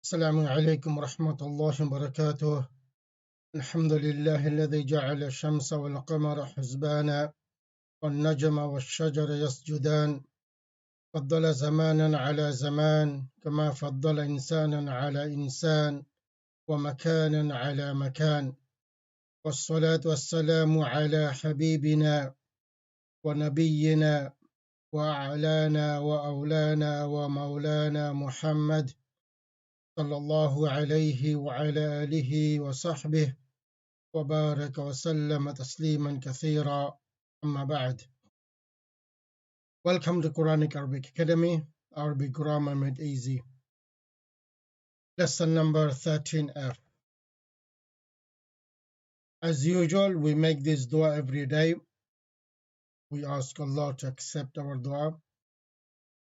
السلام عليكم ورحمة الله وبركاته. الحمد لله الذي جعل الشمس والقمر حسبانا والنجم والشجر يسجدان، فضل زمانا على زمان كما فضل إنسانا على إنسان ومكانا على مكان، والصلاة والسلام على حبيبنا ونبينا وأعلانا وأولانا ومولانا محمد صلى الله عليه وعلى آله وصحبه وبارك وسلم تسليما كثيرا. أما بعد. Welcome to Quranic Arabic Academy, Arabic Grammar Made Easy. Lesson number 13F. As usual, we make this dua every day. We ask Allah to accept our dua,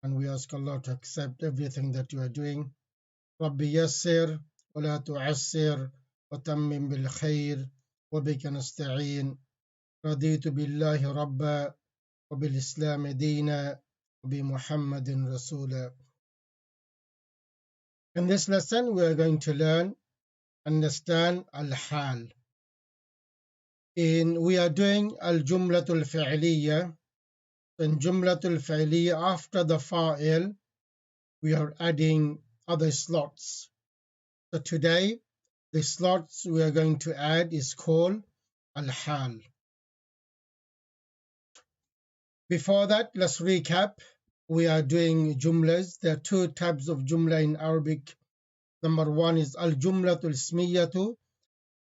and we ask Allah to accept everything that you are doing. ربي يسر ولا تعسر وتمم بالخير وبك نستعين رضيت بالله ربا وبالإسلام دينا وبمحمد رسولا. In this lesson, we are going to understand al-hal. We are doing al-jumlatul fi'liya. In jumlatul fi'liya, after the fa'il, we are adding other slots. So today, the slots we are going to add is called al-hal. Before that, let's recap. We are doing jumlas. There are two types of jumla in Arabic. Number one is al-jumlatul ismiyatu.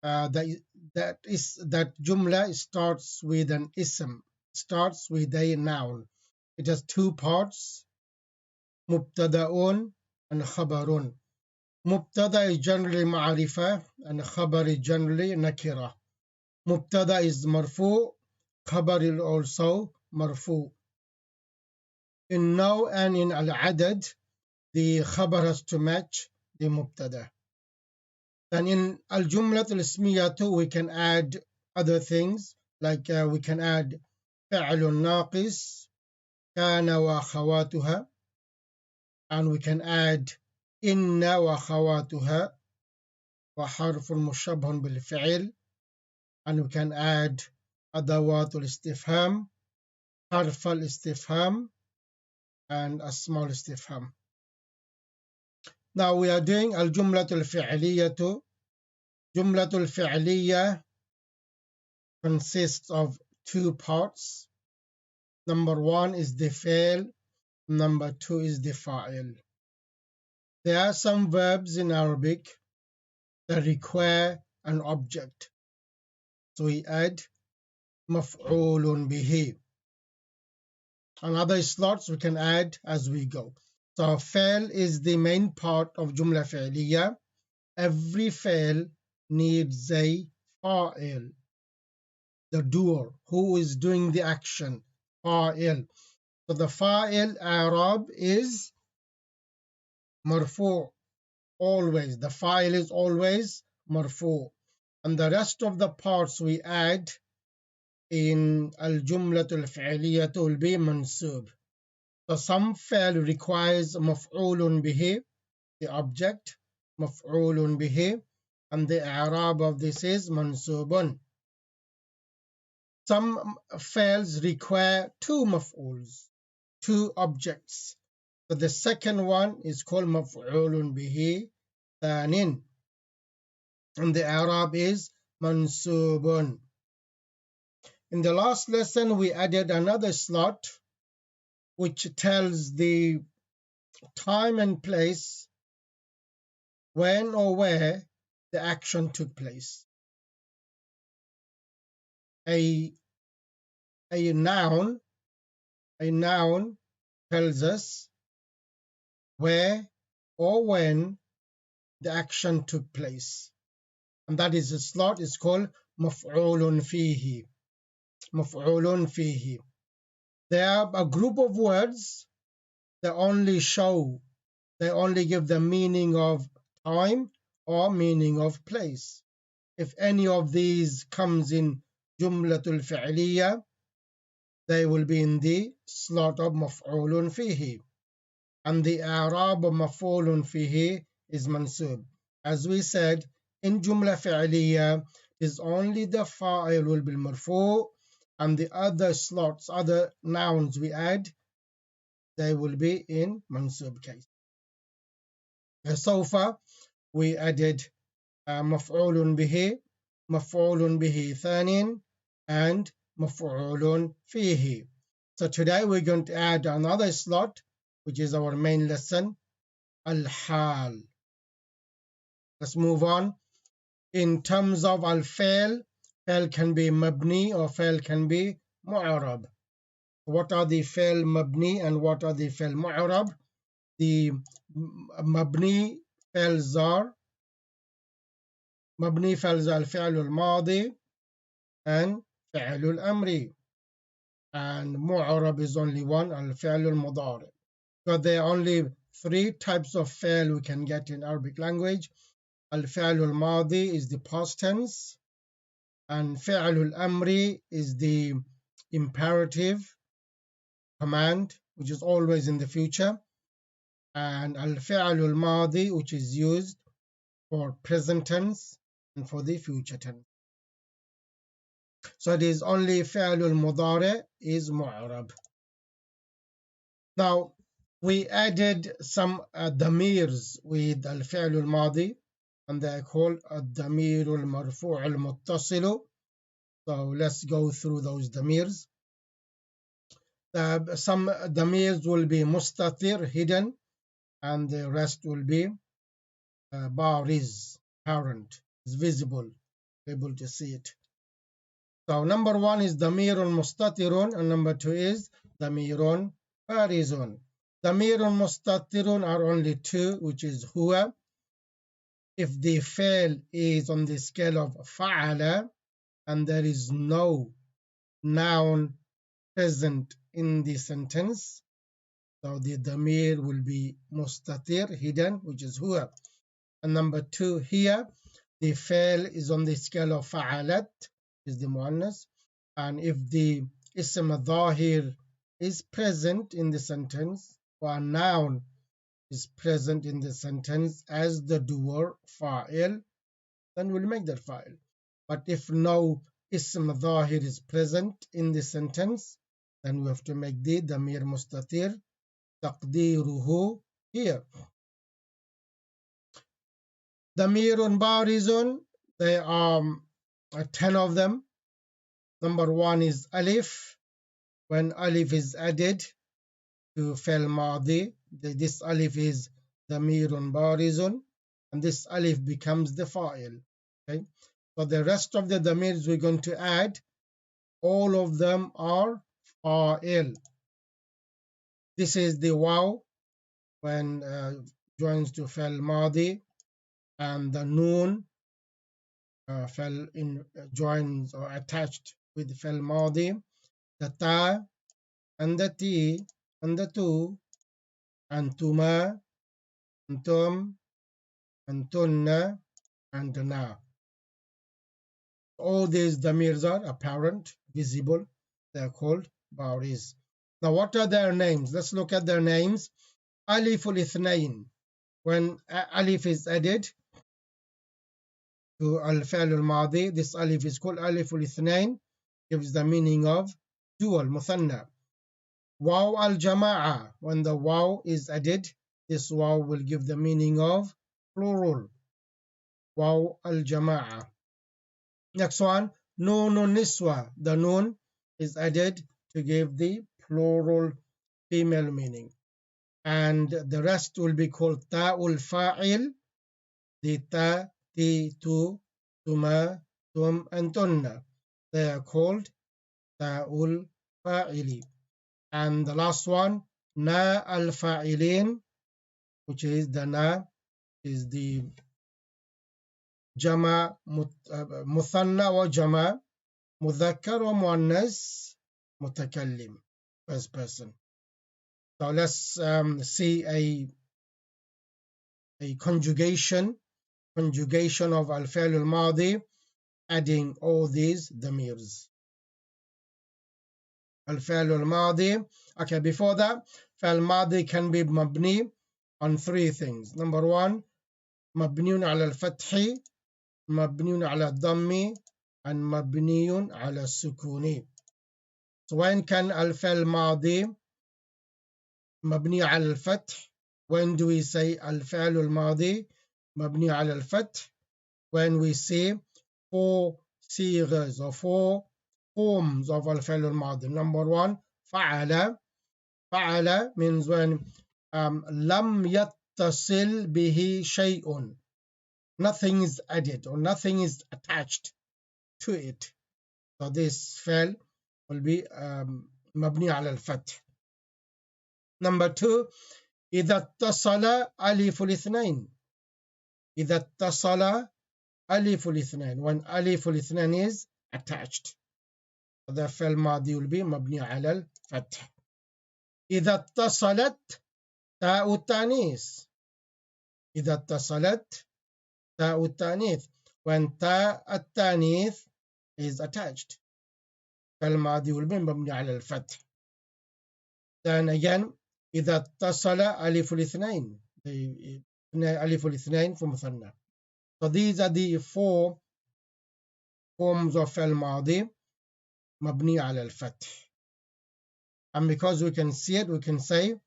That jumla starts with an ism, starts with a noun. It has two parts, mubtada'un and khabarun. Mubtada is generally ma'arifa and khabar is generally nakira. Mubtada is marfu, khabar is also marfu. In now and in al-adad, the khabar has to match the mubtada. And in al-jumlat al-ismiyatu, we can add other things, like we can add فعل ناقص كان وأخواتها, and we can add إن وأخواتها وحرف مشبه بالفعل, and we can add أدوات الاستفهام, حرف الاستفهام, and أسماء الاستفهام. Now we are doing al-jumlat al-fi'liyatu. Jumlat al-fi'liya consists of two parts. Number one is the fi'l, number two is the fa'il. There are some verbs in Arabic that require an object. So we add maf'ulun bihi. And other slots we can add as we go. So fi'l is the main part of jumla fi'liya. Every fi'l needs a fa'il, the doer, who is doing the action, fa'il. So the fa'il Arab is marfu', always. The fa'il is always marfu'. And the rest of the parts we add in al-jumlatul fi'liyatu will be mansub. So some fi'l requires maf'ulun bihi, the object, maf'ulun bihi, and the Arab of this is mansubun. Some fi'ls require two maf'uls, two objects. So the second one is called maf'ulun bihi thanin, and the Arab is mansubun. In the last lesson, we added another slot which tells the time and place when or where the action took place. A noun tells us where or when the action took place. And that is a slot is called maf'ulun fihi. Maf'ulun fihi. They are a group of words that only give the meaning of time or meaning of place. If any of these comes in jumlatul fi'liya, they will be in the slot of maf'ulun fihi. And the Arab of maf'ulun fihi is mansub. As we said, in Jumla Fi'liya is only the fa'il will be marfu, and the other slots, other nouns we add, they will be in mansub case. سوف, we added مفعول به, مفعول به ثانٍ, and مفعول فيه. So today we're going to add another slot, which is our main lesson, al-hal. Let's move on. In terms of al-fail, fail can be mabni or fail can be mu'arab. What are the fail mabni and what are the fail mu'arab? The mabni fails are مبني فعل الفعل الماضي and فعل الأمر, and معرب is only one, الفعل المضارع. So there are only three types of fail we can get in Arabic language. الفعل الماضي is the past tense, and فعل الأمر is the imperative command, which is always in the future, and الفعل الماضي, which is used for present tense and for the future tense. So it is only فعل المضارع is معرب. Now we added some damirs with الفعل الماضي, and they are called الضمير المرفوع المتصل. So let's go through those damirs. Some damirs will be mustatir, hidden, and the rest will be bariz, apparent, is visible, able to see it. So number one is damirun mustatirun, and number two is damirun barizun. Damirun mustatirun are only two, which is huwa. If the fail is on the scale of fa'ala and there is no noun present in the sentence, so the damir will be mustatir, hidden, which is huwa. And number two here, the fail is on the scale of fa'alat, is the muannas, and if the ism dhahir is present in the sentence, or a noun is present in the sentence as the doer fa'il, then we'll make that fa'il. But if no ism dhahir is present in the sentence, then we have to make the damir mustatir, taqdiruhu here. Damirun barizun, there are 10 of them. Number one is alif. When alif is added to fi'l madi, this alif is damirun barizun, and this alif becomes the fa'il. Okay, so the rest of the damirs we're going to add, all of them are fa'il. This is the waw when joins to fi'l madi, and the noon fell in joins or attached with fi'l madi, the ta and the ti and the tu, antuma, antum, antunna, and na. All these damirs are apparent, visible. They are called bariz. Now what are their names? Let's look at their names. Aliful ithnain. When alif is added to al-fi'l al-madi, this alif is called aliful ithnain, gives the meaning of dual, muthanna. Waw al-jama'a, when the waw is added, this waw will give the meaning of plural. Waw al-jama'a. Next one, noonun niswa, the noon is added to give the plural female meaning. And the rest will be called ta'ul fa'il, the ta, ti, tu, tuma, tum, and tunna. They are called ta'ul fa'ili. And the last one, na al-fa'ilin, which is the na is the jama, muthanna wa jama, mudhakkar wa muannas, mutakallim, first person. So let's see a conjugation of al-fi'l al-madi, adding all these damirs. Al-fi'l al-madi. Okay, before that, fi'l madi can be mabni on three things. Number one, مبني على الفتح، مبني على الضم and مبني على السكون. وين كان الفعل الماضي مبني على الفتح؟ When do we say الفعل الماضي مبني على الفتح? When we say four صيغas or four forms of الفعل الماضي. Number one, فعل. فعل means when لم يتصل به شيء. Nothing is added or nothing is attached to it. So this فعل will be مبني على الفتح. Number two, إذا اتصل ألف الاثنين. إذا اتصل ألف الاثنين. When ألف الاثنين is attached. هذا فعل ماضي will be مبني على الفتح. إذا اتصلت تاء التانيث. إذا اتصلت تاء التانيث. When تاء التانيث is attached. فعل ماضي will be مبني على الفتح. Then again إذا اتصل ألف الاثنين. ألف الاثنين في مثنى. So these are the four forms of فعل ماضي مبني على الفتح. And because we can see it, we can say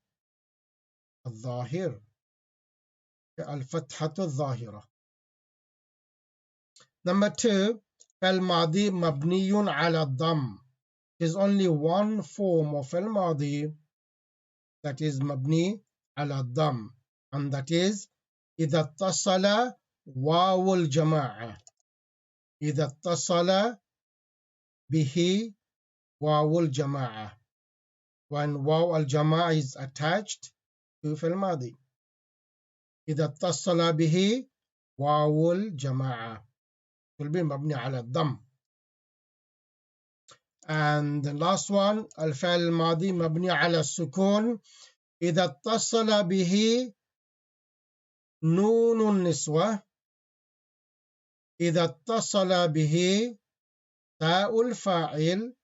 الظاهر. الفتحة الظاهرة. Number two, فعل ماضي مبني على الضم. There is only one form of فعل ماضي that is مبني على الضم, and that is إذا اتصل واو الجماعة. إذا اتصل به واو الجماعة. When واو الجماعة is attached to فعل ماضي. إذا اتصل به واو الجماعة will be مبني على الضم. And the last one, الفعل الماضي مبني على السكون إذا اتصل به نون النسوة. إذا اتصل به تاء الفاعل.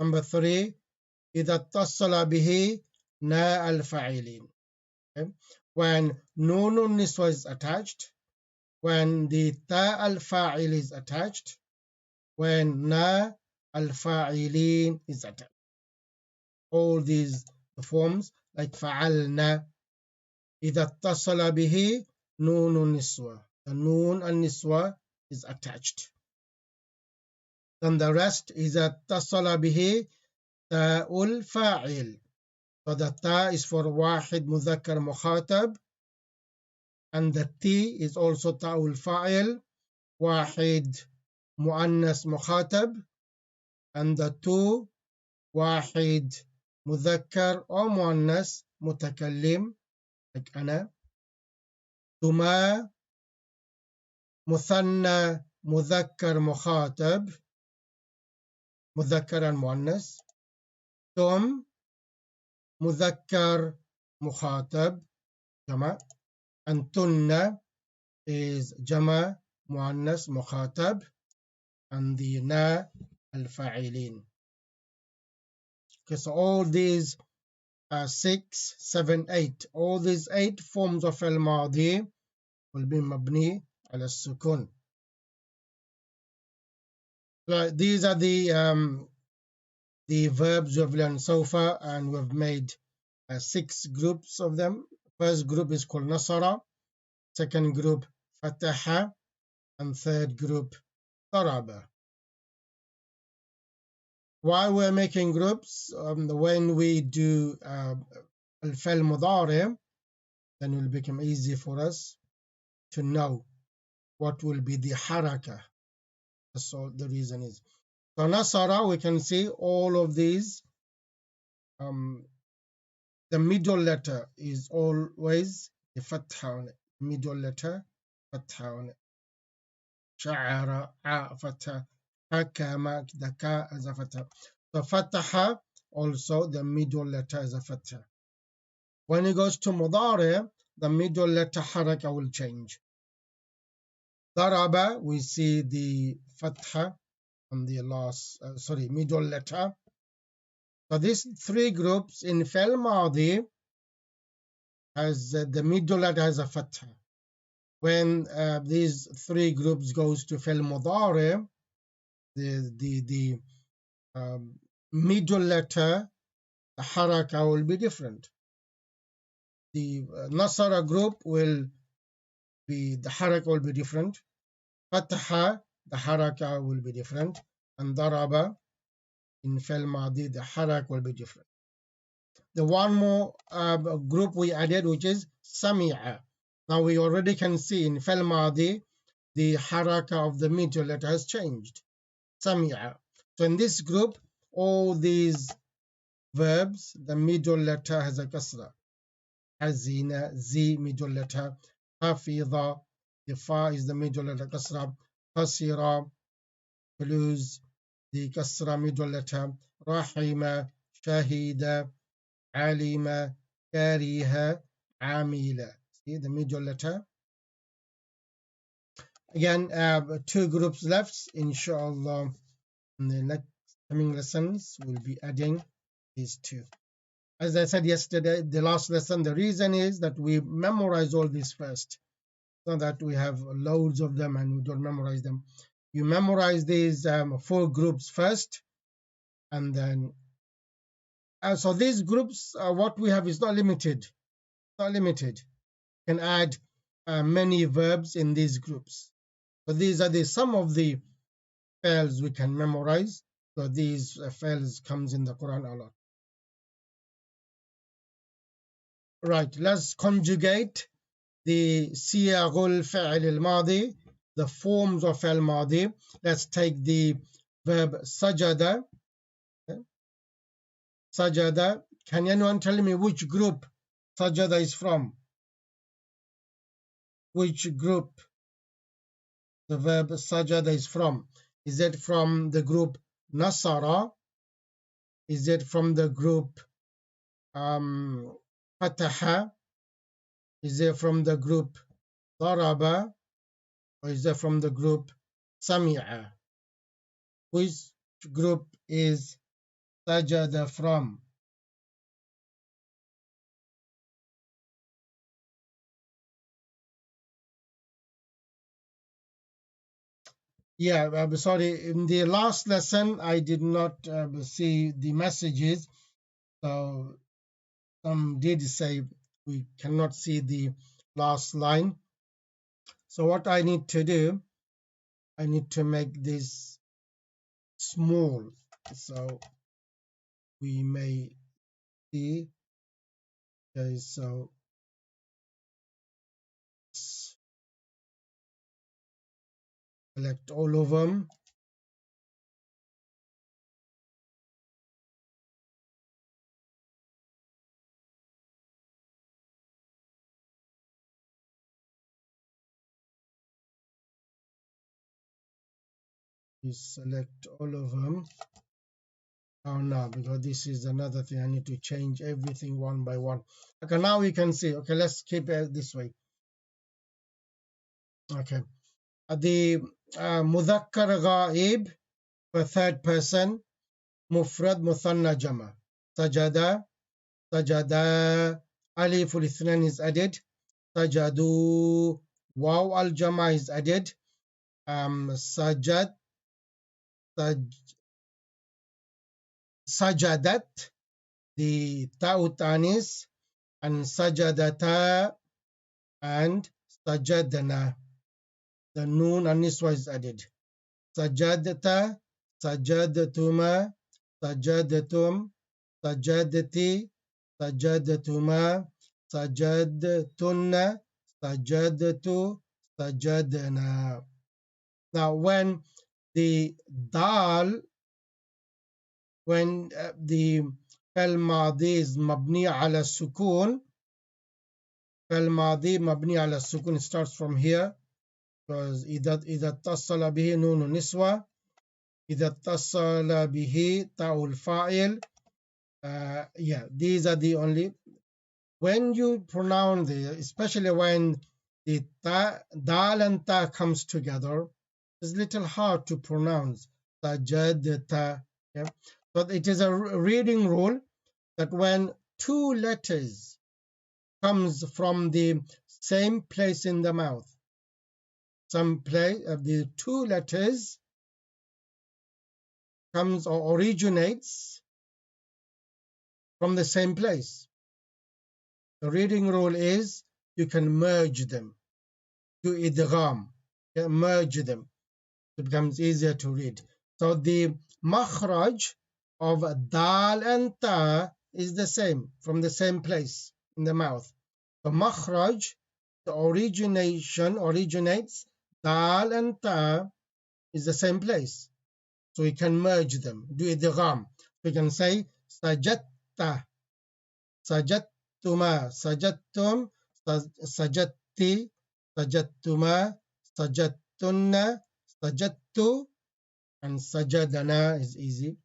Number three, إذا اتصل به ناء الفاعلين. Okay. When نون النسوة is attached, when the تاء الفاعل is attached, when ناء الفاعلين is attached. All these forms like فعلنا. إذا اتصل به نون النسوة. The نون النسوة is attached. Then the rest إذا اتصل به تاء الفاعل. So the تا is for واحد مذكر مخاطب, and the T is also تاء الفاعل واحد مؤنث مخاطب, and the two واحد مذكر أو مؤنث متكلم like أنا. ثم مثنى مذكر مخاطب مذكر مؤنث. ثم مذكر مخاطب جمع. أنتن is جمع مؤنث مخاطب, and the نا الفاعلين. Okay, so all these 6, 7, 8, all these 8 forms of فعل ماضي will be مبني على السكون. So these are the verbs we've learned so far, and we've made 6 groups of them. First group is called نصر, second group فتح, and third group ضرب. While we're making groups, when we do الفعل مضارع, then it will become easy for us to know what will be the حركة. That's all the reason is. So نصر, we can see all of these. The middle letter is always the فتحة on it. Middle letter فتحة on it. شعر فتحة. حكم كذا as a فتحة. So فتحة also the middle letter is a فتحة. When it goes to مضارع, the middle letter حركة will change. ضرب, we see the فتحة on the last, middle letter. So these 3 groups in فعل ماضي has the middle letter has a فتحة. when these three groups goes to fi'l mudari, the middle letter, the haraka will be different. The nasara group will be, the haraka will be different. Fataha, the haraka will be different. And daraba, in fi'l madi, the haraka will be different. The one more group we added, which is sami'a. Now we already can see in fi'l madi, the haraka of the middle letter has changed. Sami'a. So in this group, all these verbs, the middle letter has a kasra. Hazina, Z middle letter. Hafidha, the fa is the middle letter kasra. Hasira, lose the kasra middle letter. Rahima, shahida, alima, kariha, amila. See the middle letter. Again, two groups left. Inshallah, in the next coming lessons, we'll be adding these two. As I said yesterday, the last lesson, the reason is that we memorize all these first, so that we have loads of them and we don't memorize them. You memorize these four groups first, and then so these groups, what we have is not limited. Not limited. You can add many verbs in these groups. So these are some of the fi'ls we can memorize. So these fi'ls comes in the Quran a lot. Right, let's conjugate the siyagul fi'l al-madi, the forms of al-madi. Let's take the verb sajada. Sajada. Can anyone tell me which group sajada is from? Which group the verb sajada is from? Is it from the group nasara? Is it from the group fataha? Is it from the group daraba? Or is it from the group sami'a? Which group is sajada from? Yeah, I'm sorry. In the last lesson, I did not see the messages. So some did say we cannot see the last line. So what I need to do, I need to make this small so we may see. Okay, so select all of them. We select all of them. Oh no, because this is another thing. I need to change everything one by one. Okay, now we can see. Okay, let's keep it this way. Okay. The مذكر غائب for third person, مفرد مثنى جمع. سجد, سجدا, ألف الاثنين is added. سجدوا, واو الجمع is added. سجد, سجدت, the تاء التانيث, and سجدتا and سجدنا. The noon and niswa is added. سجدت, سجدتما, سجدتم, سجدتي, سجدتما, سجدتن, سجدت, سجدنا. Now when the dal, when the فعل ماضي is مبني على السكون, فعل ماضي مبني على السكون starts from here, because إذا اتصل به نون النسوة, إذا اتصل به تاء الفاعل. Yeah, these are the only. When you pronounce it, especially when the ta, dal and ta comes together, it's a little hard to pronounce. Sajadta. Okay? But it is a reading rule that when two letters comes from the same place in the mouth, some place the two letters comes or originates from the same place. The reading rule is you can merge them, do idgham, merge them. It becomes easier to read. So the makhraj of dal and ta is the same, from the same place in the mouth. The makhraj, the originates, dal and ta is the same place. So we can merge them, do idgham. We can say sajatta, sajattuma, sajattum, sajatti, sajattuma, sajattunna, sajattu, and sajadana is easy.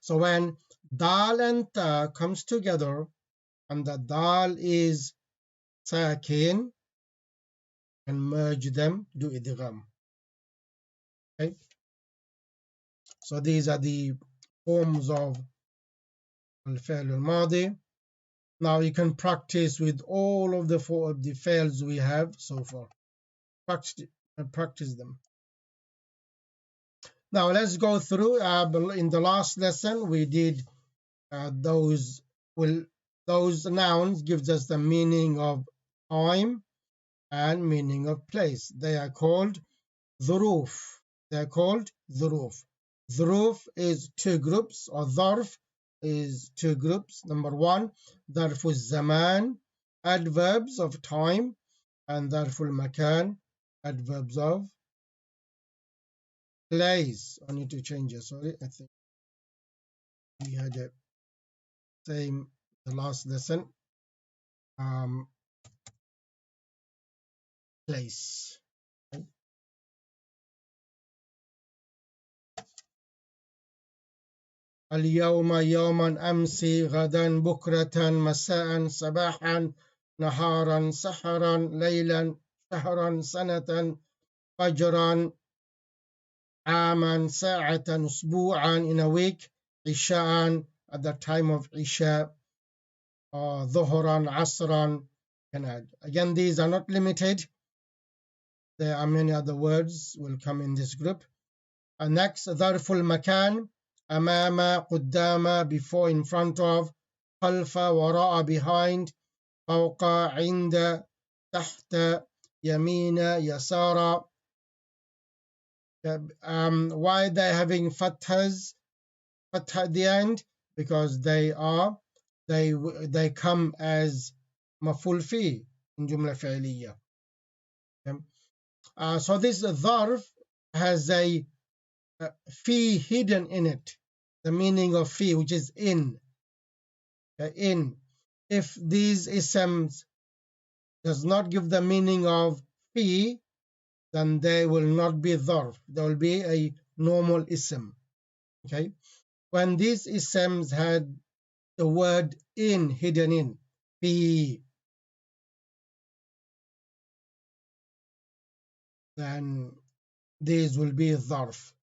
So when dal and ta comes together and the dal is sakin, and merge them, do idgham. Okay. So these are the forms of al-fi'l al-madi. Now you can practice with all of the four of the fi'ls we have so far. Practice them. Now let's go through. In the last lesson we did those nouns gives us the meaning of time and meaning of place. They are called dhuruf. They are called dhuruf. Dhuruf is two groups, or dharf is two groups. Number one, dharful zaman, adverbs of time, and dharful makan, adverbs of place. I need to change it. Sorry, I think we had the same the last lesson. Place. Okay. اليوم يوما أمسي غدا بكرة مساء صباحا نهارا سحرا ليلا شهرا سنة فجرا عاما ساعة أسبوعا in a week عشاء at the time of Isha ظهرا عصرا. Again, these are not limited. There are many other words will come in this group. Next, ظرف المكان أمام قدام, before, in front of, خلف وراء, behind, فوق عند تحت يمين يسار. Why they're having fathas at the end? Because they come as maf'ul fi in jumla fi'liya. So this dharf has a fi hidden in it, the meaning of fi, which is in. If these isms does not give the meaning of fi, then they will not be dharf. There will be a normal ism. Okay. When these isms had the word in hidden in, fi, then these will be dharf.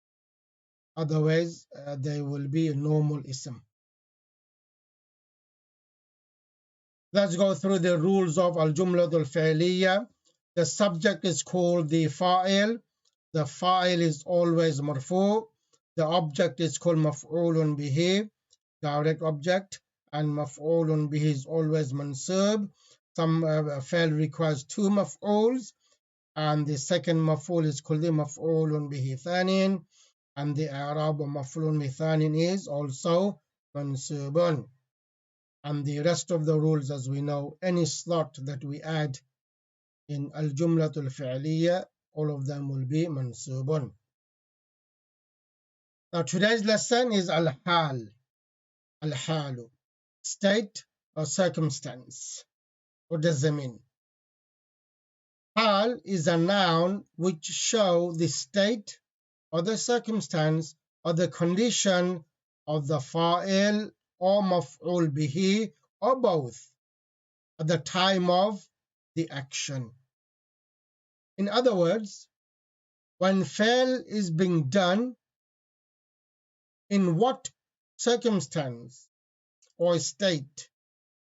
Otherwise, they will be a normal ism. Let's go through the rules of al-jumla al-fi'liya. The subject is called the fa'il. The fa'il is always marfu. The object is called maf'ulun bihi, direct object, and maf'ulun bihi is always mansub. Some fi'il requires two maf'uls, and the second maf'ul is called the maf'ulun bihi thanin, and the i'rab of maf'ulun bihi thanin is also mansubun. And the rest of the rules, as we know, any slot that we add in al-jumlatul fi'liya, all of them will be mansubun. Now today's lesson is al-hal, al-halu, state or circumstance. What does that mean? Hal is a noun which show the state or the circumstance or the condition of the fa'il or maf'ul bihi or both at the time of the action. In other words, when fi'l is being done, in what circumstance or state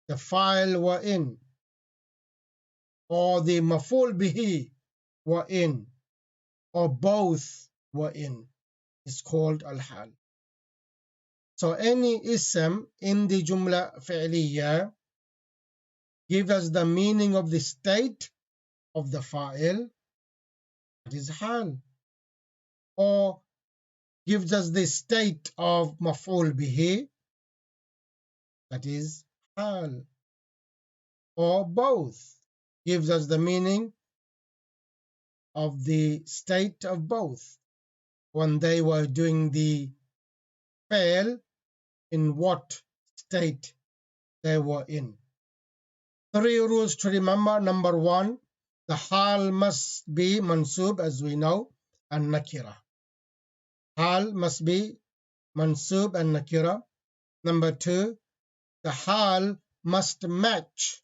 the fa'il were in, or the maf'ul bihi were in, or both were in, is called al-hal. So any ism in the jumla fi'liya gives us the meaning of the state of the fa'il, that is hal, or gives us the state of maf'ul bihi, that is hal, or both gives us the meaning of the state of both when they were doing the fail, in what state they were in. 3 rules to remember. Number 1, the hal must be mansub, as we know, and nakira. Hal must be mansub and nakira. Number 2, the hal must match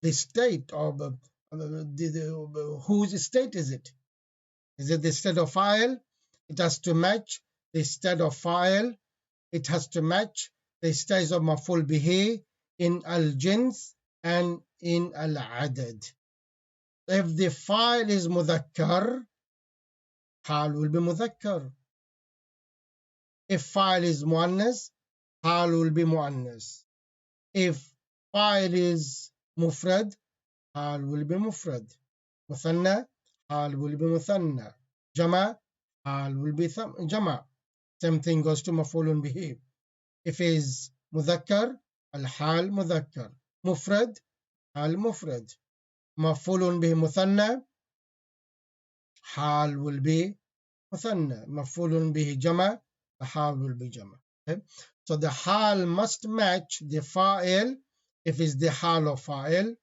the state of whose state is it? Is it the state of fa'il? It has to match the state of fa'il. It has to match the state of maf'ul bihi in al-jins and in al-adad. If the fa'il is mudhakkar, hal will be mudhakkar. If fa'il is muannas, hal will be muannas. If fa'il is mufrad, hal will be mufrad. Muthanna, hal will be muthanna. Jama, hal will be jama. Same thing goes to maf'ulun bihi. If it is mudhakkar, al-hal mudhakkar. Mufrad, hal mufrad. Maf'ulun bihi muthanna, hal will be muthanna. Maf'ulun bihi jama, the hal will be jama. Okay? So the hal must match the fa'il if it's the hal of fa'il.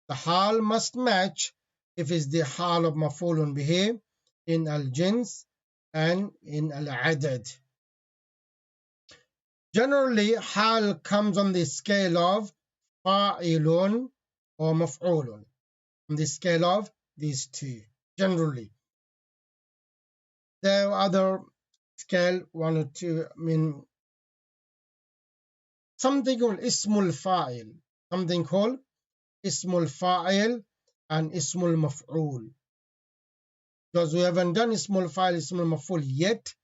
The hal must match if it's the hal of maf'ulun bihi in al-jins and in al-adad. Generally, hal comes on the scale of fa'ilun or maf'ulun, on the scale of these two, generally. There are other scale, 1 or 2, something called ismul fa'il, something called ismul fa'il and ismul maf'ul. Because we haven't done ismul fa'il, ismul maf'ul yet,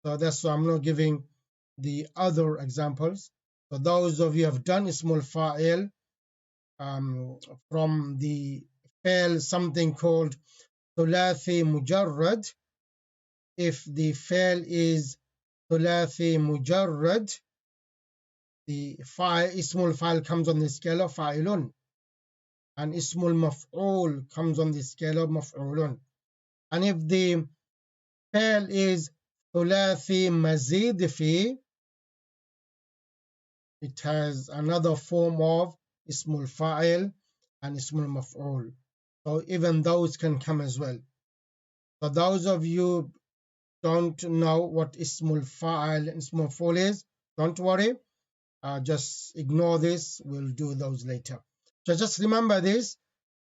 so that's why I'm not giving the other examples. So those of you who have done ismul fa'il from the fail, something called thulathi mujarrad. If the fail is thulathi mujarrad, the ismul fa'il comes on the scale of fa'ilun, and ismul maf'ul comes on the scale of maf'ulun. And if the fail is thulathi mazid fi, it has another form of ismul fa'il and ismul maf'ul. So even those can come as well. So those of you don't know what ismul fa'il and ismul maf'ul is, don't worry. Just ignore this. We'll do those later. So just remember this.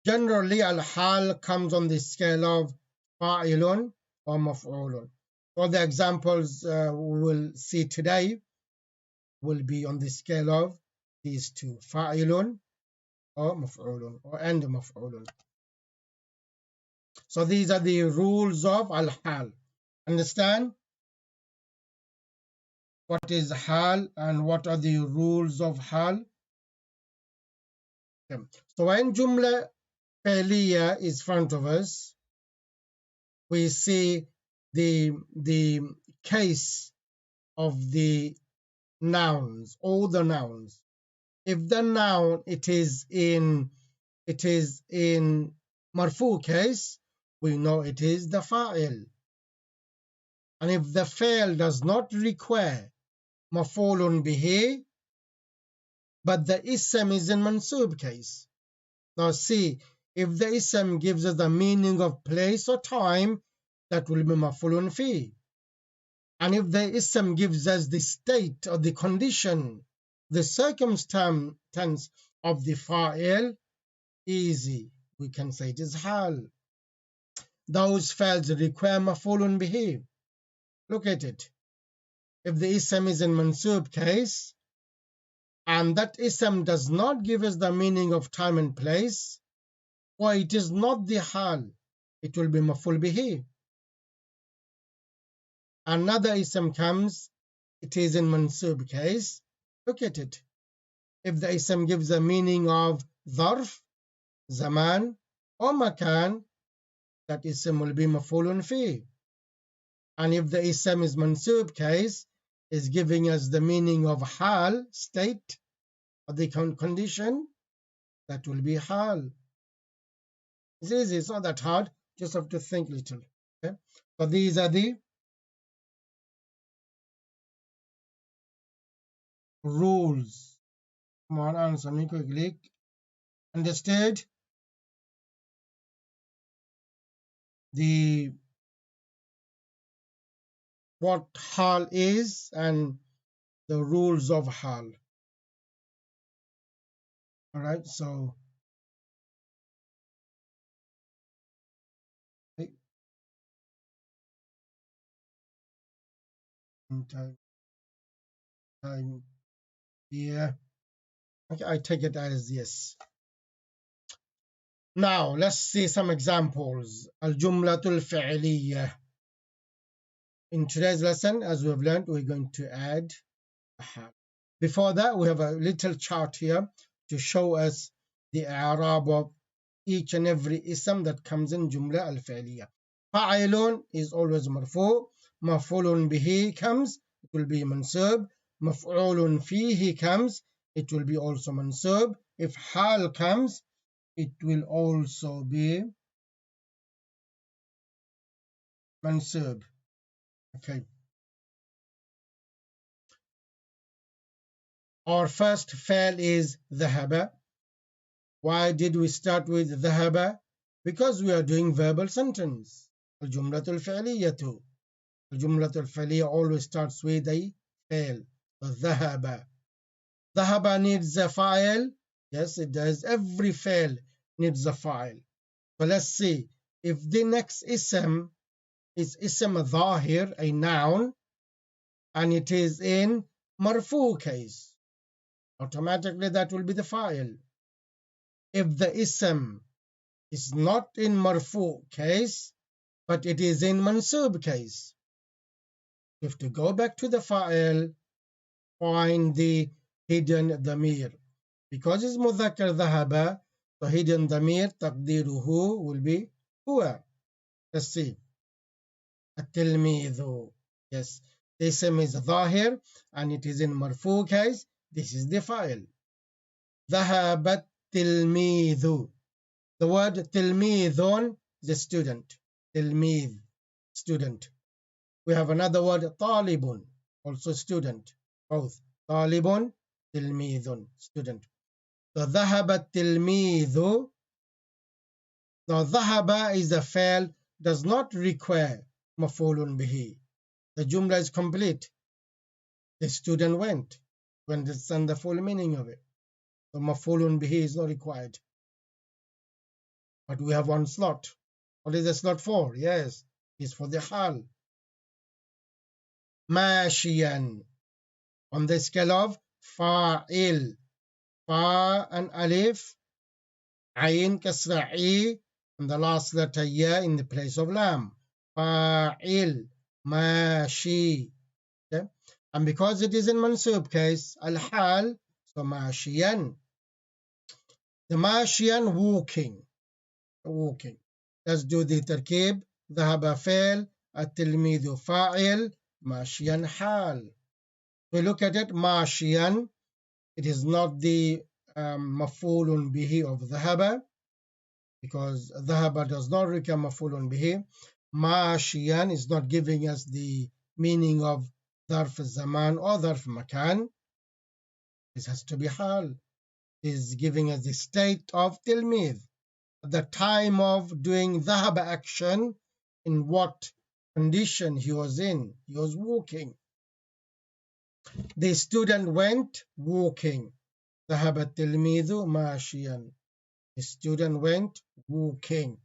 Generally, al-hal comes on the scale of fa'ilun or maf'ulun. All the examples we will see today will be on the scale of these two, fa'ilun or maf'ulun, and maf'ulun. So these are the rules of al-hal. Understand what is hal and what are the rules of hal? Okay. So when jumla fi'liya is in front of us, we see the case of the nouns, all the nouns. If the noun it is in marfu case, we know it is the fa'il. And if the fa'il does not require maf'ulun bihi, but the ism is in mansub case. Now see, if the ism gives us the meaning of place or time, that will be maf'ulun fi. And if the ism gives us the state or the condition, the circumstance of the fa'il, easy, we can say it is hal. Those fi'ils require maf'ulun bihi. Look at it. If the ism is in mansub case, and that ism does not give us the meaning of time and place, or it is not the hal, it will be maf'ul bihi. Another ism comes, it is in mansub case. Look at it. If the ism gives a meaning of dharf, zaman, or makan, that ism will be maf'ulun fi. And if the ism is mansub case, is giving us the meaning of hal, state, or the condition, that will be hal. It's easy, it's not that hard, just have to think little. Okay? So these are the rules. Come on, answer me quickly. Understood? What hal is and the rules of hal. All right, so time here. Okay, I take it as yes. Now let's see some examples. Al-jumlatul fi'liyah. In today's lesson, as we've learned, we're going to add a hal. Before that, we have a little chart here to show us the i'rab of each and every ism that comes in jumla al-fi'liyah. Fa'ilun is always marfu. Maf'ulun bihi comes, it will be mansub. Maf'ulun fihi comes, it will be also mansub. If hal comes, it will also be mansub. Okay. Our first fail is dhahaba. Why did we start with dhahaba? Because we are doing verbal sentence. Al-jumlatul fi'liyatu. Al-jumlatul fi'liyah always starts with a fail. Dhahaba. Dhahaba needs a file. Yes, it does. Every fail needs a file. So let's see. If the next ism is ism dhahir, a noun, and it is in marfu case, automatically that will be the file. If the ism is not in marfu case, but it is in mansub case, you have to go back to the file, find the hidden dhamir. Because it's mudhakkar dhahaba, so hidden dhamir taqdiruhu will be huwa. Let's see. At-tilmidhu. Yes, the ism is dhahir and it is in marfu case. This is the file. Dhahabat tilmidhu. The word tilmidhun is a student. Tilmidh, student. We have another word talibun, also student. Both talibun, tilmidhun, student. So dhahabat tilmidhu. Now dhahaba is a fail, does not require maf'ulun bihi. The jumla is complete. The student went. We understand the full meaning of it. So maf'ulun bihi is not required. But we have one slot. What is the slot for? Yes, it's for the hal. Mashiyan. On the scale of fa'il. Fa and alif. Ayn kasra I. And the last letter ya in the place of lam. Fa'il. Mashi. Okay? And because it is in mansub case, al-hal, so mashiyan. The mashiyan, walking. Walking. Let's do the tarkib. ذهب فعل, التلميذ فاعل, ماشيا حال. We look at it, ماشيا. It is not the مفعول به of ذهب, because ذهب does not require مفعول به. ماشيا is not giving us the meaning of ظرف الزمان or ظرف مكان. This has to be حال. It is giving us the state of تلميذ. At the time of doing ذهب action, in what condition he was in. He was walking. The student went walking. ذهب التلميذ ماشيا. The student went walking.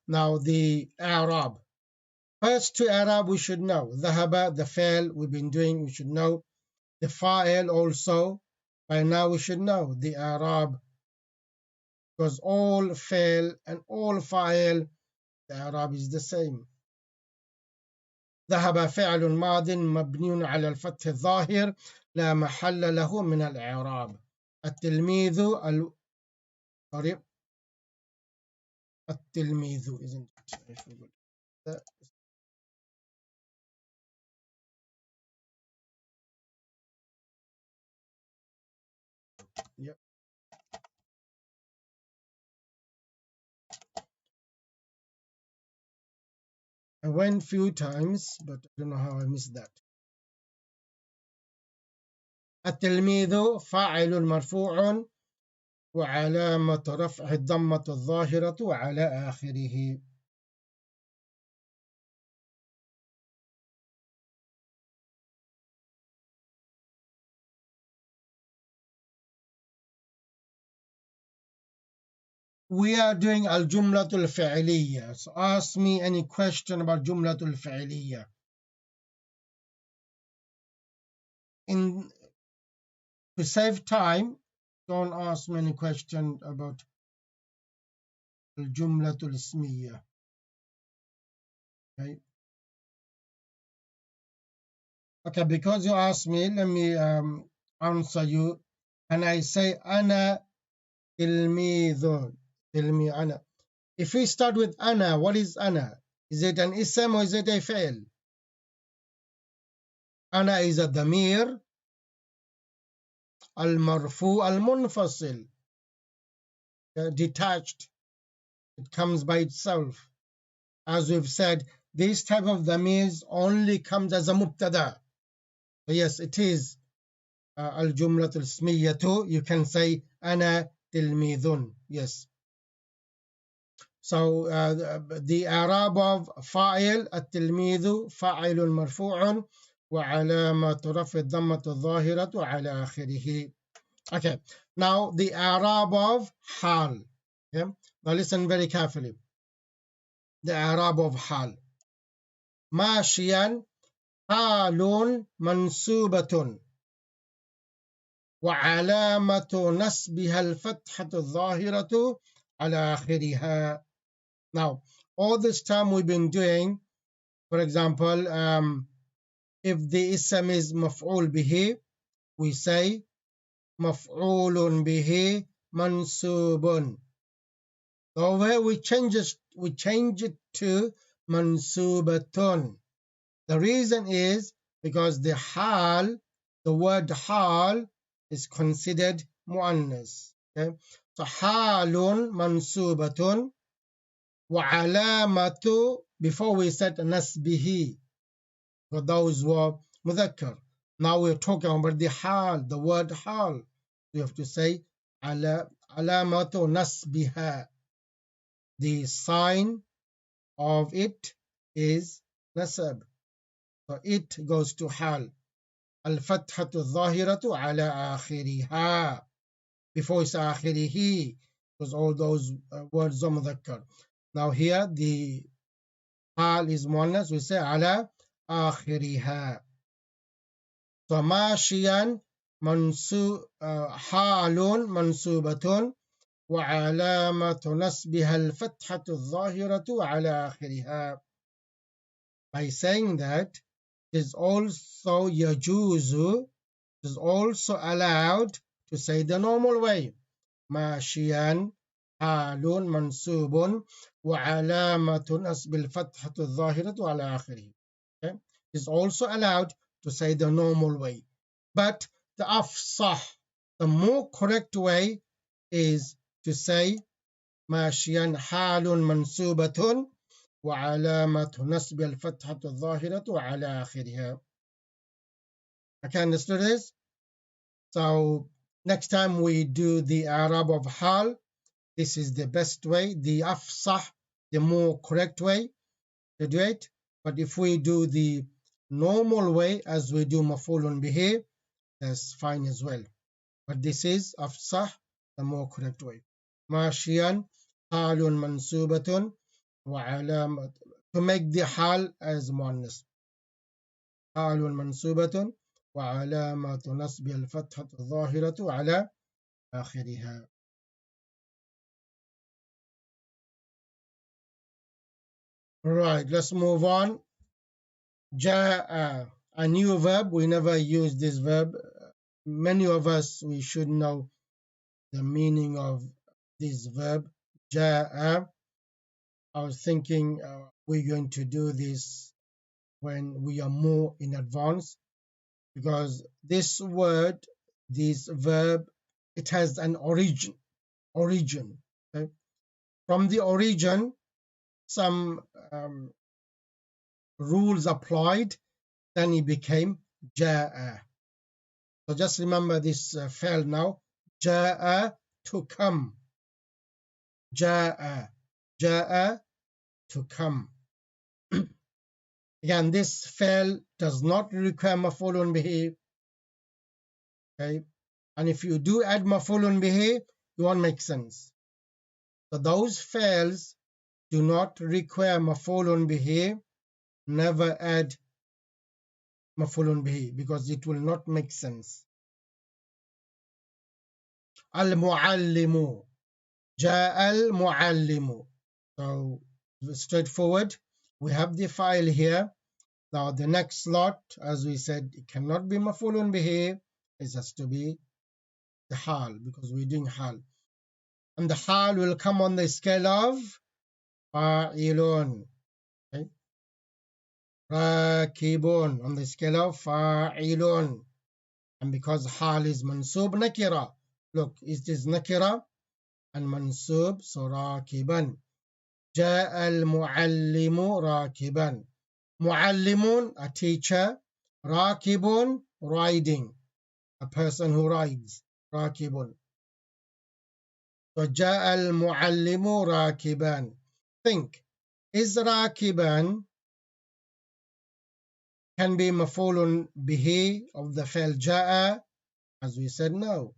Now the Arab. First to Arab we should know. ذهب, the fail we've been doing, we should know. The fa'il also. By now we should know the Arab because all fail and all fa'il, the Arab is the same. ذهب فعل ماض مبني على الفتح الظاهر لا محل له من الإعراب. التلميذ التلميذ isn't it? Yep. I went few times, but I don't know how I missed that. التلميذ فاعل مرفوع وعلامة رفعه الضمة الظاهرة على آخره. We are doing الجملة الفعلية. So ask me any question about جملة الفعلية. To save time, don't ask me any question about الجملة الاسمية. Okay, because you asked me, let me answer you. And I say أنا تلميذ. تلميذ أنا. If we start with أنا, what is أنا? Is it an ism or is it a فعل? أنا is a ضمير المرفوع المنفصل, detached. It comes by itself. As we've said, this type of ضمير only comes as a مبتدا. So yes, it is الجملة الاسمية. You can say أنا تلميذ. Yes. So the Arab of فاعل التلميذ فاعل مرفوع وعلامة رفع الضمة الظاهرة على آخره. Okay, now the Arab of حال. Okay? Now listen very carefully. The Arab of حال. ماشيا حال منصوبة وعلامة نصبها الفتحة الظاهرة على آخرها. Now, all this time we've been doing, for example, if the ism is مفعول به, we say مفعول به منصوب. So where we change it to منصوبة. The reason is because the حال, the word حال is considered مؤنث. Okay? So حال منصوبة وعلامة, before we said نسبه, for those who are مذكر. Now we're talking about the حال, the word حال. We have to say علامة نسبها. The sign of it is nasab. So it goes to حال. الفتحة الظاهرة على آخرها. Before it's آخره, because all those words are مذكر. Now here the حال is مؤنث, we say على آخرها. So ماشيا حال منصوبة وعلامة نصبها الفتحة الظاهرة على آخرها. By saying that, it is also يجوز, it is also allowed to say the normal way. ماشيا حال منصوب وعلامة نصب الفتحة الظاهرة على آخره. Okay? It is also allowed to say the normal way. But the أفصح, the more correct way is to say ماشيا حال منصوبة وعلامة نصب الفتحة الظاهرة على آخرها. Okay, understood this? So next time we do the Arab of حال, this is the best way, the أفصح, the more correct way to do it. But if we do the normal way as we do مفعول به, that's fine as well. But this is أفصح, the more correct way. ماشيا حال منصوبة وعلامة, to make the حال as مؤنث. حال منصوبة وعلامة نصب الفتحة الظاهرة على آخرها. Right, let's move on. Ja'a, a new verb. We never use this verb. Many of us, we should know the meaning of this verb. Ja'a. I was thinking we're going to do this when we are more in advance, because this word, this verb, it has an origin. Okay? From the origin, some rules applied, then it became ja'a. So just remember this fa'al now. Ja'a, to come. Ja'a, ja'a, to come. Again, this fa'al does not require maf'ulun bihi. Okay, and if you do add maf'ulun bihi, it won't make sense. So those fa'als do not require maf'ulun bihi. Never add maf'ulun bihi because it will not make sense. Al-muallimu. Ja'a al-muallimu. So straightforward. We have the file here. Now the next slot, as we said, it cannot be maf'ulun bihi. It has to be the hal because we're doing hal. And the hal will come on the scale of fa'ilun. Okay? Rakibun on the scale of fa'ilun. And because hal is mansub nakira. Look, it is nakira and mansub, so rakiban. جاء المعلم راكبا. Muallimun, a teacher. Rakibun, riding, a person who rides. Rakibun. So جاء المعلم راكبا. Think, is rakiban can be maf'ulun bihi of the fa'al ja'a? As we said, no.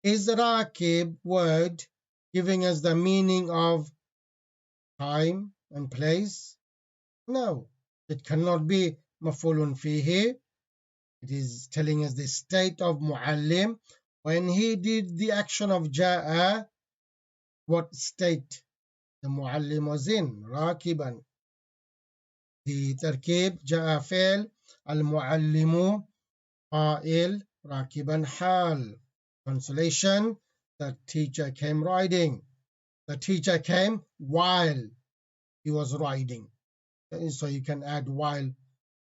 Is rakib word giving us the meaning of time and place? No, it cannot be maf'ulun fihi. It is telling us the state of muallim. When he did the action of ja'a, what state the muallim was in? Rakiban. The tarkib ja'a fail, al-muallimu fa'il, rakiban hal. Translation, the teacher came riding. The teacher came while he was riding. So you can add while in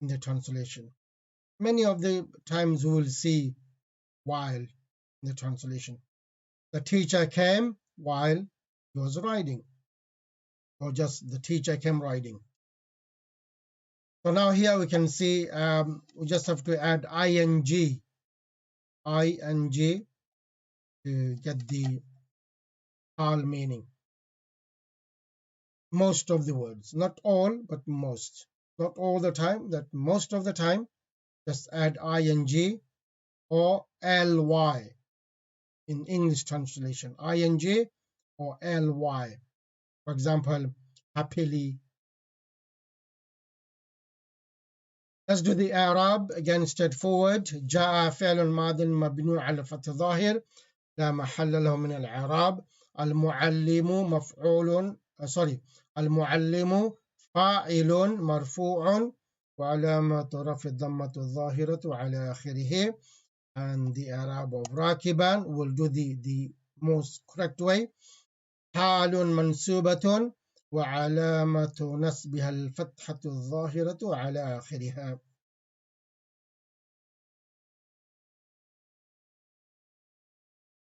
the translation. Many of the times we will see while in the translation. The teacher came while he was riding, or just the teacher came riding. So now here we can see we just have to add ing to get the hal meaning. Most of the words, not all, but most. Not all the time, that most of the time, just add ing or ly in English translation. Ing or ly. For example, happily. Let's do the Arab again, straightforward. جاء فعل ماض مبني على الفتح ظاهر لا محل له من الإعراب. المعلم مفعول المعلم فاعل مرفوع وعلامة رفع الضمة الظاهرة على آخره. And the Arab of راكبا will do the most correct way. حال منصوبة وعلامة نصبها الفتحة الظاهرة على آخرها.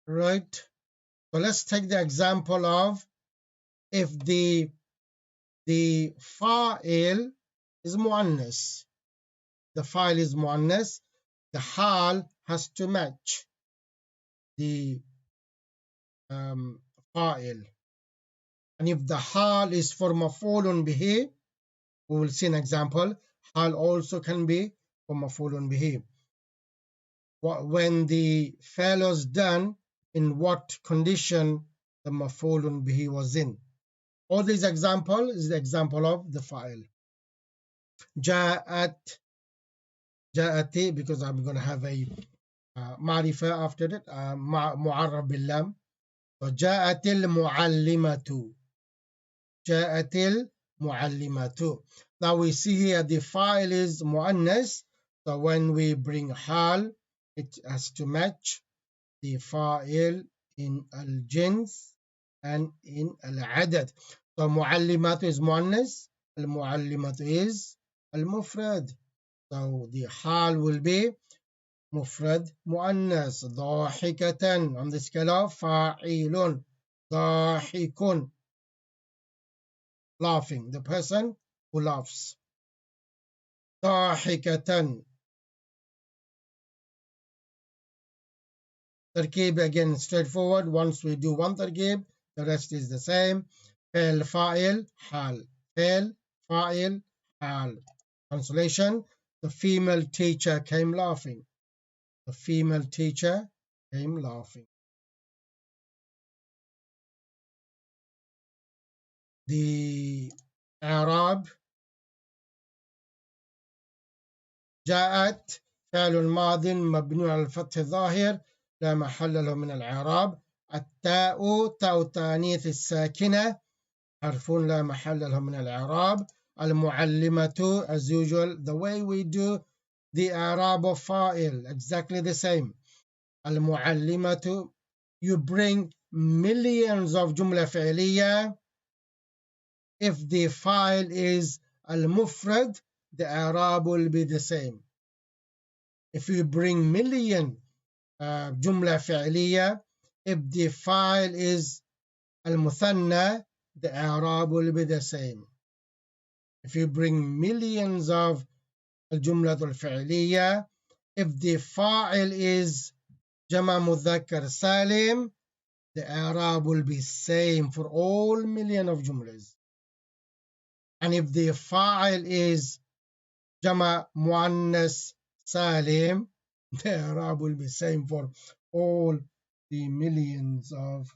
Right. So let's take the example of if the fa'il is muannas. The fa'il is muannas. The hal has to match the fa'il. And if the hal is for maf'ulun bihi, we will see an example. Hal also can be for maf'ulun bihi. When the fa'il was done, in what condition the maf'ulun bihi was in. All these example is the example of the fa'il. Ja'at, ja'ati, because I'm going to have a ma'rifa after it, mu'arrab bil-lam. So ja'atil mu'allimatu. جاءت muallimatu. Now we see here the fa'il is muannas. So when we bring hal, it has to match the fa'il in al-jins and in al-adad. So muallimatu is muannas, al-muallimatu is al-mufrad. So the hal will be مفرد مؤنث ضاحكة on the scale of فاعل ضاحك laughing the person who laughs ضاحكة تركيب again straightforward once we do one تركيب the rest is the same فعل فاعل حال فعل فاعل حال translation the female teacher came laughing the female teacher came laughing the Arab جاءت فعل ماض مبني على الفتح الظاهر لا محل له من الإعراب التاء تاء التانيث الساكنة حرف لا محل له من الإعراب المعلمة as usual the way we do the إعراب of فاعل exactly the same المعلمة you bring millions of جملة فعلية if the file is المفرد the إعراب will be the same if you bring million جملة فعلية if the file is المثنى the إعراب will be the same if you bring millions of الجملة الفعلية if the file is جمع مذكر سالم the إعراب will be same for all million of جملة and if the file is جمع مؤنث سالم the Arab will be same for all the millions of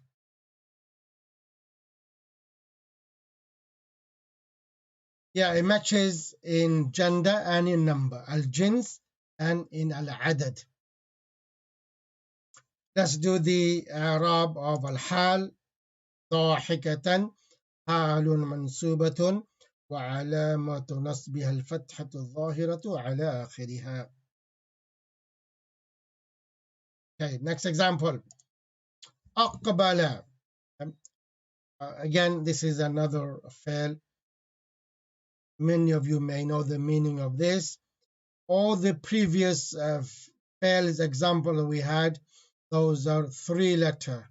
it matches in gender and in number al-jins and in al-adad. Let's do the Arab of al-hal ضاحكة حال منصوبة وعلامة نصبها الفتحة الظاهرة على آخرها. Okay, next example. أقبل. Again, this is another fail. Many of you may know the meaning of this. All the previous fails example we had, those are three-letter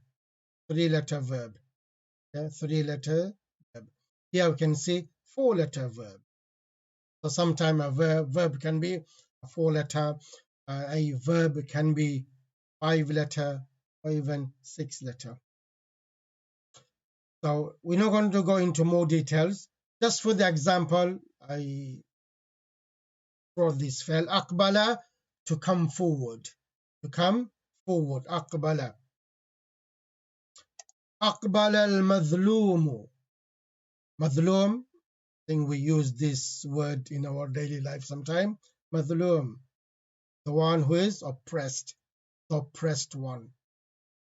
verb. Okay, three-letter verb. Here we can see four-letter verb. So sometimes a verb can be a four-letter, a verb can be five-letter, or even six-letter. So we're not going to go into more details. Just for the example, I brought this fail. Aqbala, to come forward. To come forward. Aqbala. Aqbala al-madhloom. Madhloom, I think we use this word in our daily life sometime. Madhloom, the one who is oppressed. The oppressed one.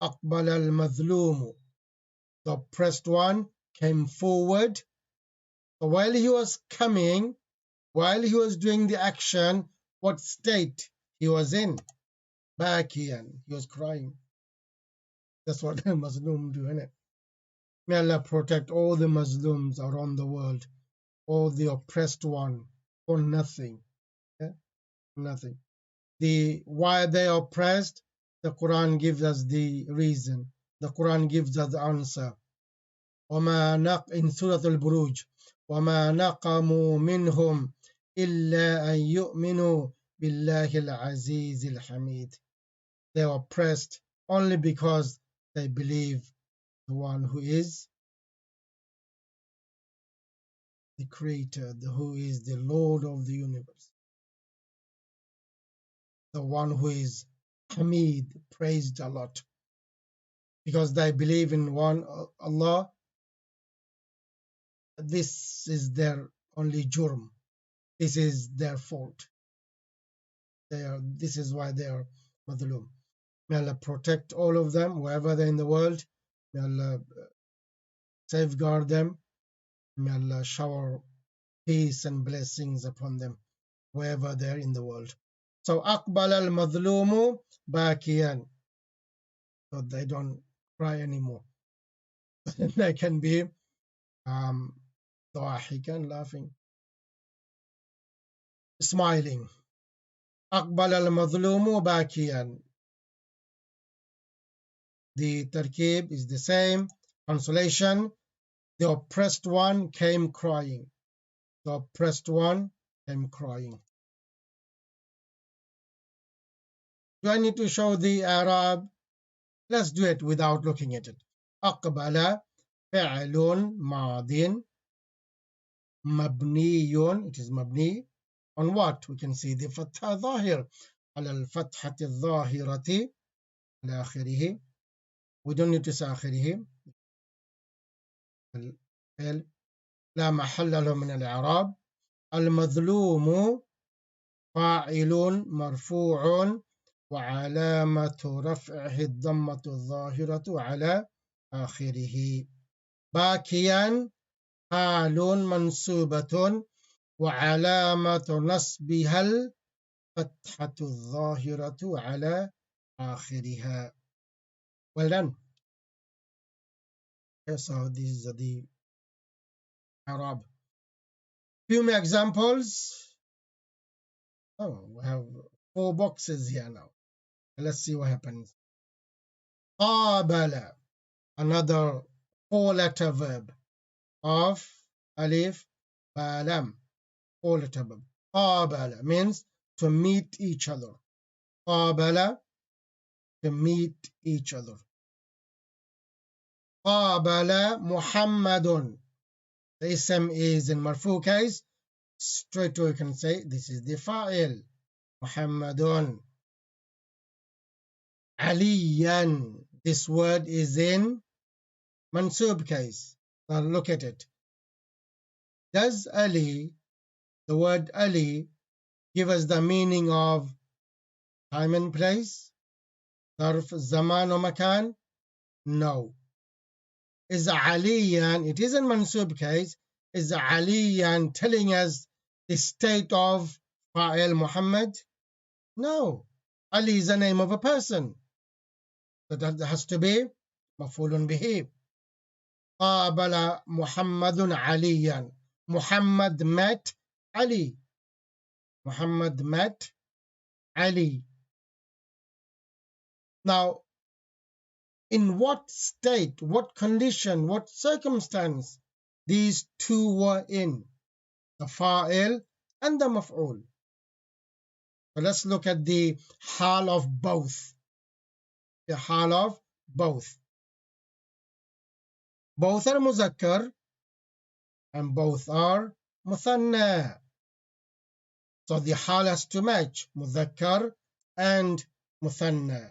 Aqbala al-madhloom. The oppressed one came forward. So while he was coming, while he was doing the action, what state he was in? Bakiyan. He was crying. That's what the Muslim do, isn't it? May Allah protect all the Muslims around the world, all the oppressed one, for nothing. Yeah? Nothing. Why they are oppressed, the Quran gives us the reason. The Quran gives us the answer. In Surah Al-Buruj, وَمَا نَقَمُوا مِنْهُمْ إِلَّا أَن يُؤْمِنُوا بِاللَّهِ الْعَزِيزِ الْحَمِيدِ. They are oppressed only because they believe the one who is the creator, who is the Lord of the universe, the one who is Hamid, praised a lot. Because they believe in one Allah, this is their only jurm. This is their fault. This is why they are madhloom. May Allah protect all of them, wherever they're in the world. May Allah safeguard them. May Allah shower peace and blessings upon them wherever they're in the world. So أقبل المظلوم باكيا, so they don't cry anymore. They can be ضاحكا, laughing, smiling. أقبل المظلوم باكيا. The tarkib is the same. Translation: the oppressed one came crying. The oppressed one came crying. Do I need to show the Arab? Let's do it without looking at it. أقبل فعل ماض مبني, it is مبني on what? We can see the فتحة ظاهر على الفتحة الظاهرة على آخره. We don't need to say آخره. الفعل لا محل له من الإعراب. المظلوم فاعل مرفوع وعلامة رفعه الضمة الظاهرة على آخره. باكيا حال منصوبة وعلامة نصبها الفتحة الظاهرة على آخرها. Well done. So these are the Arab. Few more examples. Oh, we have 4 boxes here now. Let's see what happens. قابل, another 4-letter verb of alif ba lam. 4-letter verb. قابل means to meet each other. قابل, to meet each other. قابل محمد. The ism is in marfu case. Straight away you can say this is the fa'il. محمد. عليا. This word is in mansub case. Now look at it. Does Ali, the word Ali, give us the meaning of time and place? ظرف زمان ومكان? No. Is Aliyan, it is in mansub case, is Aliyan telling us the state of Fa'il Muhammad? No. Ali is the name of a person. So that has to be مفعول به. قابل محمد عليا. Muhammad met Ali. Muhammad met Ali. Now, in what state, what condition, what circumstance these two were in, the fa'il and the maf'ul? So let's look at the hal of both. The hal of both. Both are muzakkar and both are muthanna. So the hal has to match muzakkar and muthanna.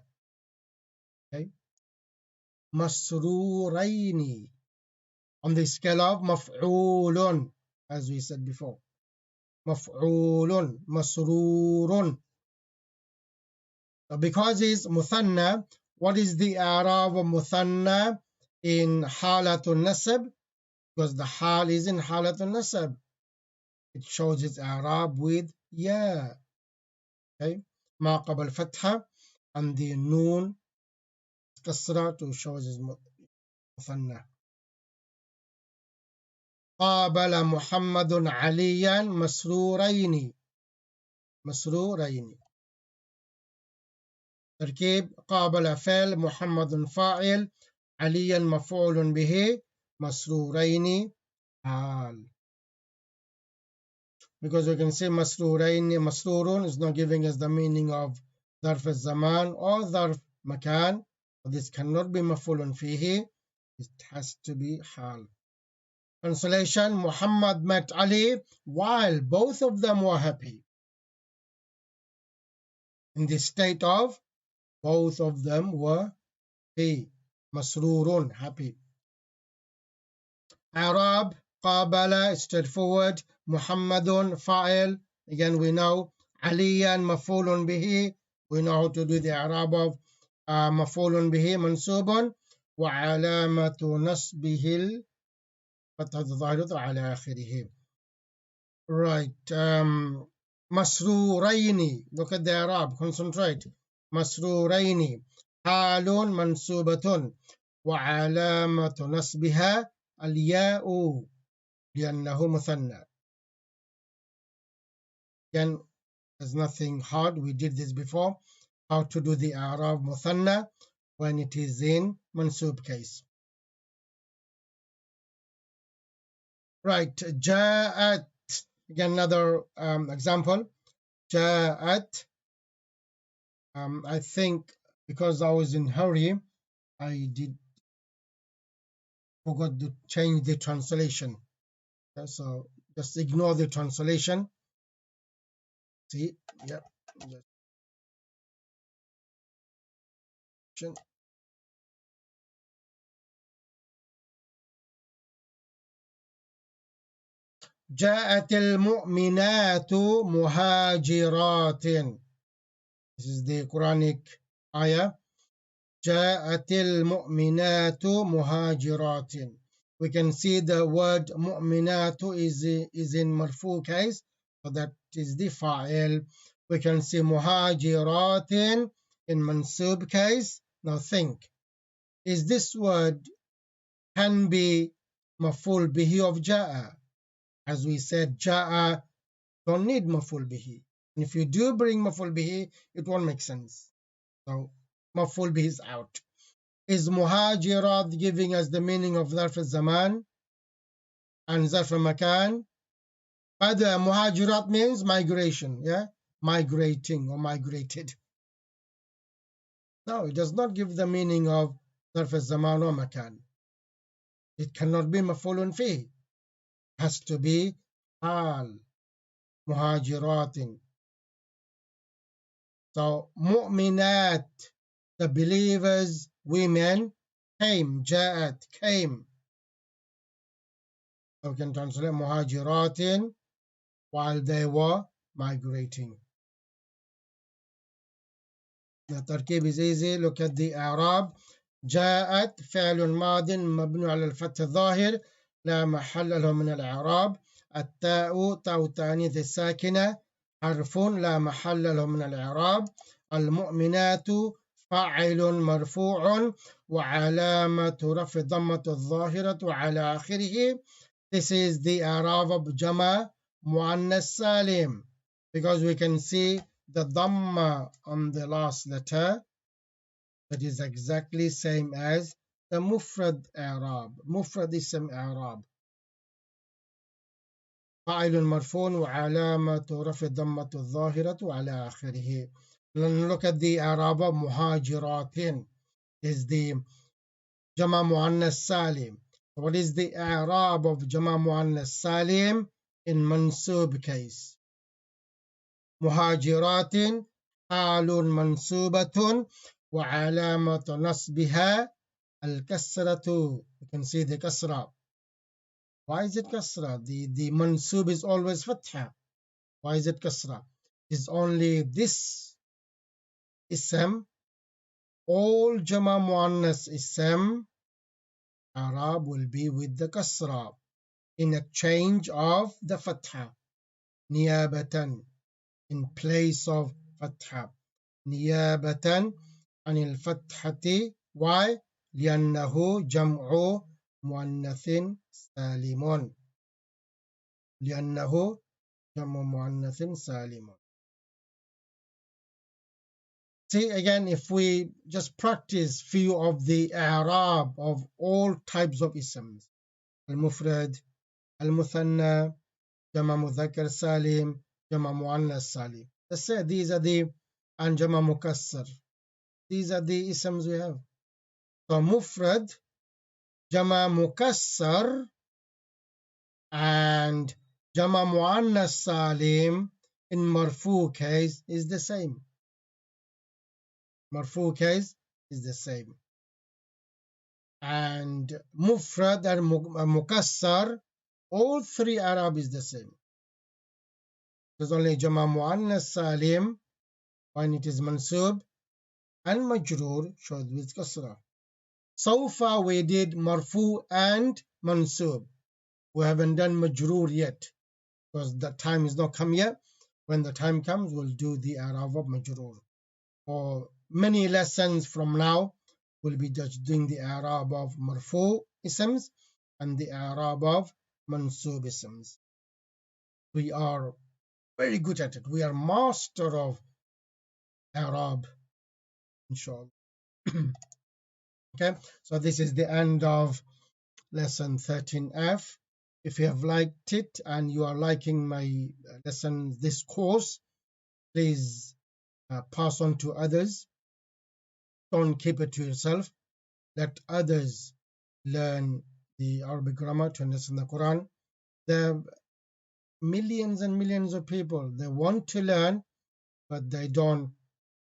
Okay. Masruraini, on the scale of maf'ulun, as we said before. Maf'ulun, masrurun. So because it's muthanna, what is the i'rab of muthanna in halatul nasab? Because the hal is in halatul nasab. It shows its i'rab with ya. Okay. Ma qabal fatha, and the noon kasra to show its muthanna. قابل محمد عليا مسرورين. مسرورين. تركيب قابل فعل محمد فاعل عليا مفعول به مسرورين حال. Because we can say مسرورين مسرور is not giving us the meaning of ظرف الزمان or ظرف مكان. This cannot be مفعول فيه. It has to be حال. Translation: Muhammad met Ali while both of them were happy. In the state of both of them were happy. Masrurun, happy. Arab, Qabala, straightforward. Muhammadun, fa'il. Again, we know. Aliyan, maf'ulun bihi. We know how to do the Arab of maf'ulun bihi, mansubun. Wa alamatu nasbihil فتحة الظاهرة على آخره. Right. مسرورين. Look at the Arab. Concentrate. مسرورين حال منصوبة وعلامة نصبها الياء لأنه مثنى. Again, there's nothing hard. We did this before. How to do the Arab مثنى when it is in mansub case. Right. جاءت. Again, another example. جاءت. I think because I was in hurry, I forgot to change the translation. Okay, so just ignore the translation. See, yeah. جاءت المؤمنات مهاجرات. This is the Quranic ayah. جاءت المؤمنات مهاجرات. We can see the word مؤمنات is in مرفوع case, so that is the fa'il. We can see مهاجرات in mansub case. Now think, is this word can be مفعول به of جاء? As we said, جاء don't need مفعول به. And if you do bring مفعول به, it won't make sense. So مفعول به is out. Is muhajirat giving us the meaning of ظرف الزمان and ظرف المكان? By the way, muhajirat means migration, yeah? Migrating or migrated. No, it does not give the meaning of ظرف الزمان or مكان. It cannot be مفعول فيه. It has to be حال. muhajiratin. So mu'minat, the believers, women, came, جاءت, came. So we can translate muhajiratin while they were migrating. The tarkib is easy. Look at the Arab. جاءت فعل ماض مبني على الفتح الظاهر لا محل له من الإعراب. التاء تاء التانيث الساكنة حرف لا محل له من الإعراب. المؤمنات فاعل مرفوع وعلامة رفع ضمة الظاهرة على آخره. This is the Arab of Jama Muannas Salim, because we can see the Dhamma on the last letter. That is exactly same as the Mufrad Arab. Mufrad ism Arab. فاعل مرفوع وعلامة رفع ضمة الظاهرة على آخره. Look at the Arab of Muhajiratin. Is the Jama Muannas Salim. What is the Arab of Jama Muannas Salim in Mansub case? مهاجرات حال منصوبة وعلامة نصبها الكسرة. You can see the kasra. Why is it kasra? The mansub is always fatha. Why is it kasra? It's only this ism. All Jama Muannas ism Arab will be with the kasra in exchange of the fatha. نيابة, in place of fatha. نيابة عن الفتحة. Why? لأنه جمع مؤنث سالم. لأنه جمع مؤنث سالم. See, again, if we just practice few of the Arab of all types of isms, المفرد, المثنى, جمع مذكر سالم, جمع مؤنث سالم. Let's say these are the, and جمع مكسر. These are the isms we have. So mufrad, jama mukassar, and jama muannas salim in marfu case is the same. Marfu case is the same. And mufrad and mukassar, all three Arab is the same. There's only jama muannas salim when it is mansub, and majroor showed with kasra. So far we did marfu and mansub. We haven't done majroor yet because the time is not come yet. When the time comes, we'll do the i'rab of majroor. For many lessons from now, we'll be just doing the i'rab of marfu isms and the i'rab of mansub isms. We are very good at it. We are master of i'rab, inshallah. Okay, so this is the end of lesson 13F. If you have liked it and you are liking my lesson, this course, please pass on to others. Don't keep it to yourself. Let others learn the Arabic grammar to understand the Quran. There are millions and millions of people, they want to learn, but they don't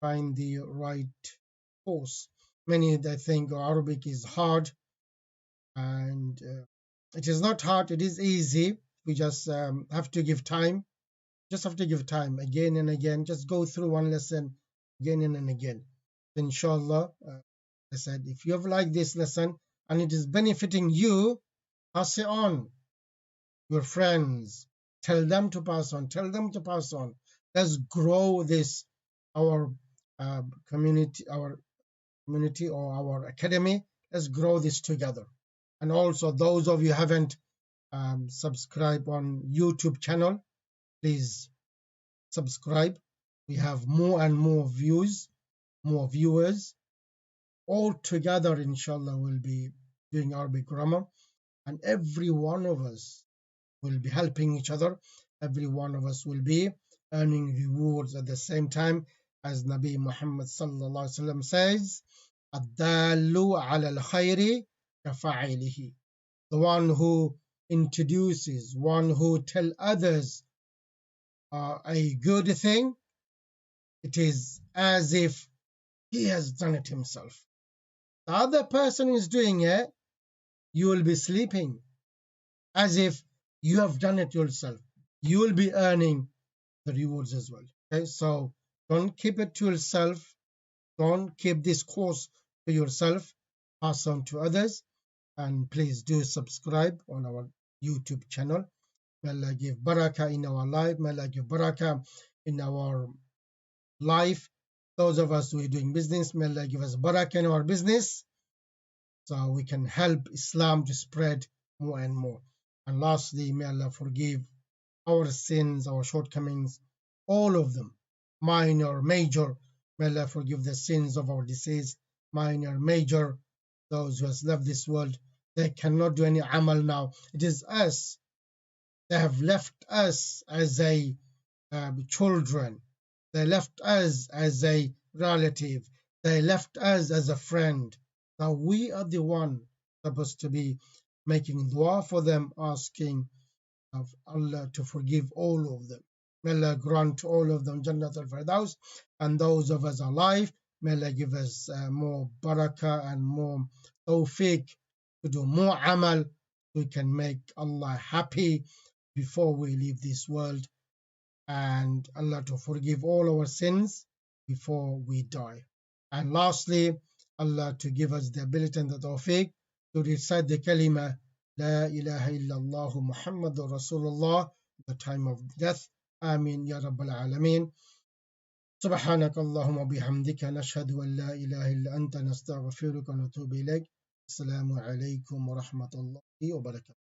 find the right course. Many, they think Arabic is hard, and it is not hard, it is easy. We just have to give time. Just have to give time again and again. Just go through one lesson again and again. Inshallah, I said, if you have liked this lesson and it is benefiting you, pass it on. Your friends, tell them to pass on. Tell them to pass on. Let's grow this, our community, or our academy. Let's grow this together. And also, those of you who haven't subscribed on YouTube channel, please subscribe. We have more and more views, more viewers. All together, inshallah, we'll be doing Arabic grammar, and every one of us will be helping each other. Every one of us will be earning rewards at the same time, as Nabi Muhammad sallallahu alaihi wasallam says, "Ad-dallu ala al-khayri kafa'ilihi." The one who introduces, one who tell others a good thing, it is as if he has done it himself. The other person is doing it, you will be sleeping as if you have done it yourself. You will be earning the rewards as well. Okay, so don't keep it to yourself. Don't keep this course to yourself. Pass on to others, and please do subscribe on our YouTube channel. May Allah give barakah in our life. May Allah give barakah in our life. Those of us who are doing business, may Allah give us barakah in our business, so we can help Islam to spread more and more. And lastly, may Allah forgive our sins, our shortcomings, all of them, minor, major. May Allah forgive the sins of our deceased, minor, major, those who has left this world. They cannot do any amal now. It is us. They have left us as a children. They left us as a relative. They left us as a friend. Now we are the one supposed to be making dua for them, asking of Allah to forgive all of them. May Allah grant all of them Jannat al-Firdaus, and those of us alive, may Allah give us more barakah and more tawfiq to do more amal. We can make Allah happy before we leave this world, and Allah to forgive all our sins before we die. And lastly, Allah to give us the ability and the tawfiq to recite the kalima La ilaha illallah Muhammadur Rasulullah the time of death. Amin ya Rabbal Alameen. سبحانك اللهم وبحمدك نشهد أن لا إله إلا أنت نستغفرك ونتوب إليك. السلام عليكم ورحمة الله وبركاته.